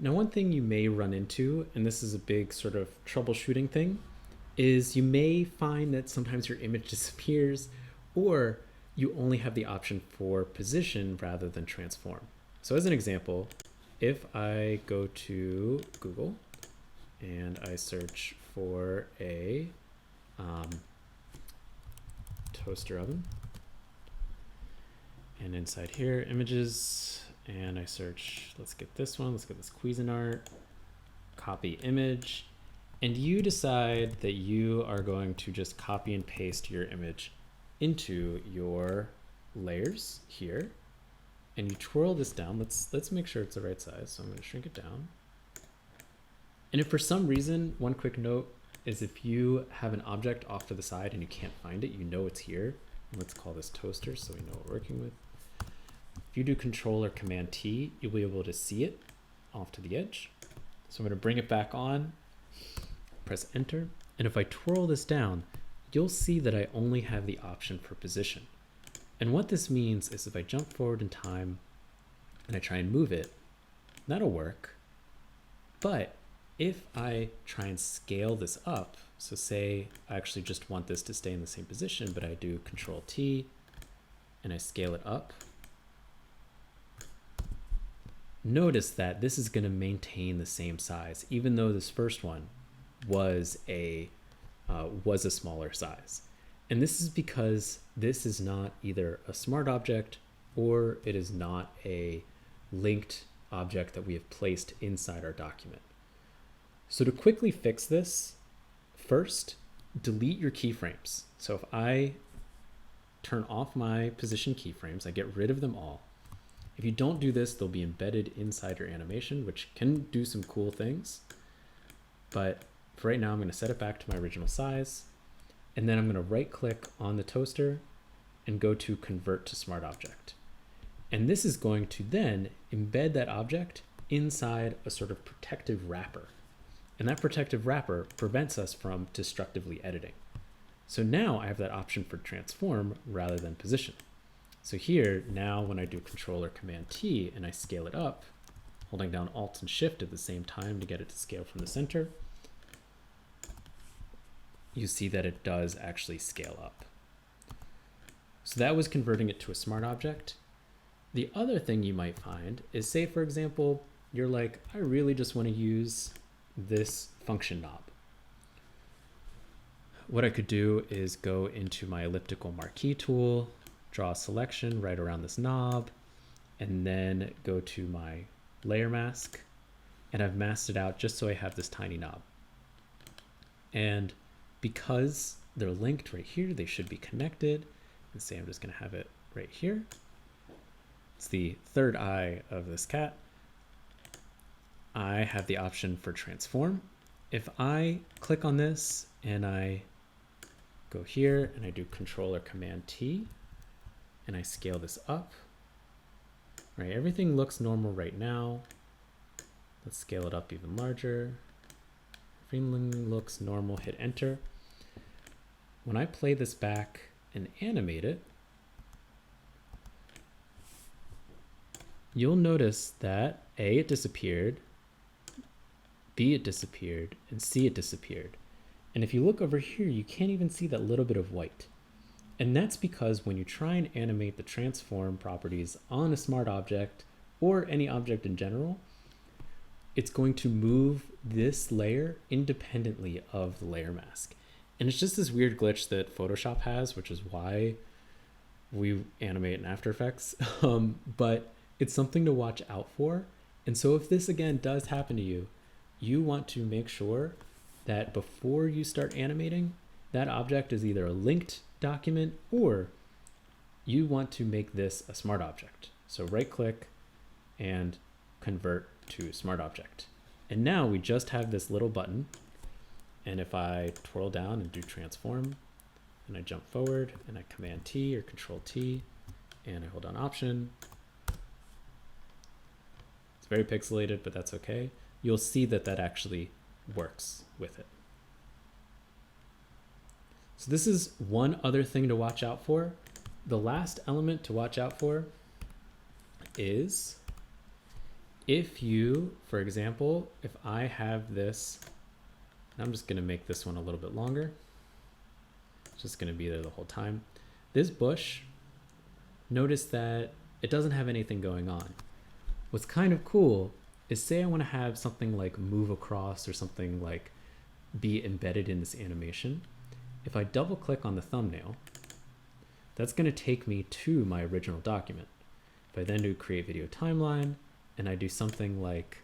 Now, one thing you may run into, and this is a big sort of troubleshooting thing, is you may find that sometimes your image disappears, or you only have the option for position rather than transform. So as an example, if I go to Google and I search for a toaster oven, and inside here, images, and I search, let's get this one, let's get this Cuisinart, copy image, and you decide that you are going to just copy and paste your image into your layers here, and you twirl this down. Let's make sure it's the right size. So I'm going to shrink it down. And if for some reason, one quick note is if you have an object off to the side and you can't find it, you know it's here. Let's call this toaster so we know what we're working with. If you do Control or Command T, you'll be able to see it off to the edge. So I'm going to bring it back on, press Enter, and if I twirl this down, you'll see that I only have the option for position. And what this means is if I jump forward in time and I try and move it, that'll work. But if I try and scale this up, so say I actually just want this to stay in the same position, but I do Control T and I scale it up, notice that this is going to maintain the same size, even though this first one was a smaller size. And this is because this is not either a smart object or it is not a linked object that we have placed inside our document. So to quickly fix this, first, delete your keyframes. So if I turn off my position keyframes, I get rid of them all. If you don't do this, they'll be embedded inside your animation, which can do some cool things. But for right now, I'm going to set it back to my original size. And then I'm going to right click on the toaster and go to Convert to Smart Object. And this is going to then embed that object inside a sort of protective wrapper. And that protective wrapper prevents us from destructively editing. So now I have that option for transform rather than position. So here, now when I do Control or Command T and I scale it up, holding down Alt and Shift at the same time to get it to scale from the center, you see that it does actually scale up. So that was converting it to a smart object. The other thing you might find is, say for example, you're like, I really just want to use this function knob. What I could do is go into my elliptical marquee tool, draw a selection right around this knob, and then go to my layer mask, and I've masked it out just so I have this tiny knob. And because they're linked right here, they should be connected. And say I'm just going to have it right here. It's the third eye of this cat. I have the option for transform. If I click on this and I go here and I do Control or Command T and I scale this up, right? Everything looks normal right now. Let's scale it up even larger. Everything looks normal, hit Enter. When I play this back and animate it, you'll notice that A, it disappeared, B, it disappeared, and C, it disappeared. And if you look over here, you can't even see that little bit of white. And that's because when you try and animate the transform properties on a smart object or any object in general, it's going to move this layer independently of the layer mask. And it's just this weird glitch that Photoshop has, which is why we animate in After Effects. But it's something to watch out for. And so if this again does happen to you, you want to make sure that before you start animating, that object is either a linked document or you want to make this a smart object. So right click and convert to smart object. And now we just have this little button. And if I twirl down and do transform and I jump forward and I Command T or Control T and I hold down Option, it's very pixelated, but that's okay. You'll see that that actually works with it. So this is one other thing to watch out for. The last element to watch out for is if you, for example, if I have this, I'm just gonna make this one a little bit longer. It's just gonna be there the whole time. This bush, notice that it doesn't have anything going on. What's kind of cool is, say I wanna have something like move across or something like be embedded in this animation. If I double click on the thumbnail, that's gonna take me to my original document. If I then do create video timeline and I do something like,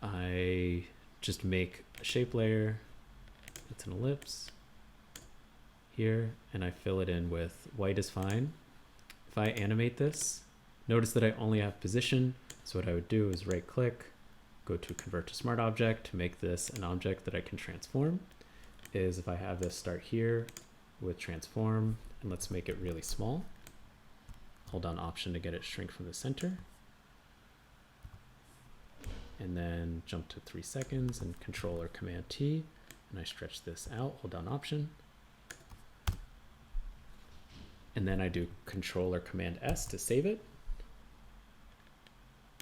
I just make a shape layer, it's an ellipse here, and I fill it in with white is fine. If I animate this, notice that I only have position. So what I would do is right click, go to convert to smart object to make this an object that I can transform. Is if I have this start here with transform, and let's make it really small. Hold down option to get it shrink from the center. And then jump to 3 seconds and control or command T, and I stretch this out, hold down option. And then I do control or command S to save it.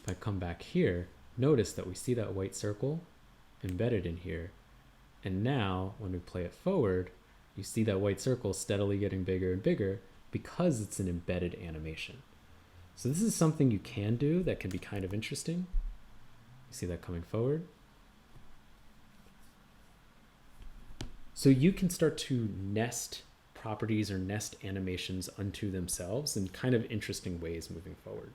If I come back here, notice that we see that white circle embedded in here. And now when we play it forward, you see that white circle steadily getting bigger and bigger because it's an embedded animation. So this is something you can do that can be kind of interesting. You see that coming forward. So you can start to nest properties or nest animations unto themselves in kind of interesting ways moving forward.